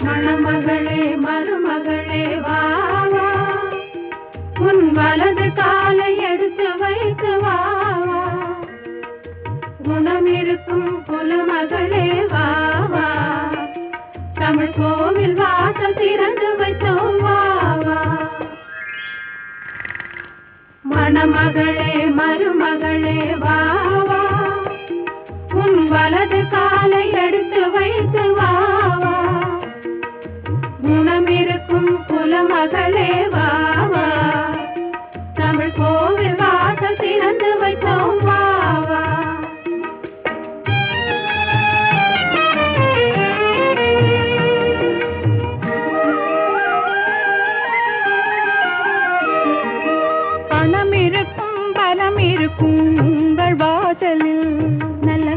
மணமகளே மருமகளே வா வா, உன் வலது காலை எடுத்து வைத்து வா வா, குணமிருக்கும் குலமகளே வா வா, தமிழ் கோவில் வாசல் திறந்து வைத்தோம் வா வா. மணமகளே மருமகளே வா வா, உன் வலது காலை எடுத்து வைத்து வா வா, குணமிருக்கும் குலமகளே வா வா, தமிழ் கோவில் வாசல் திறந்து வைத்தோம் வா.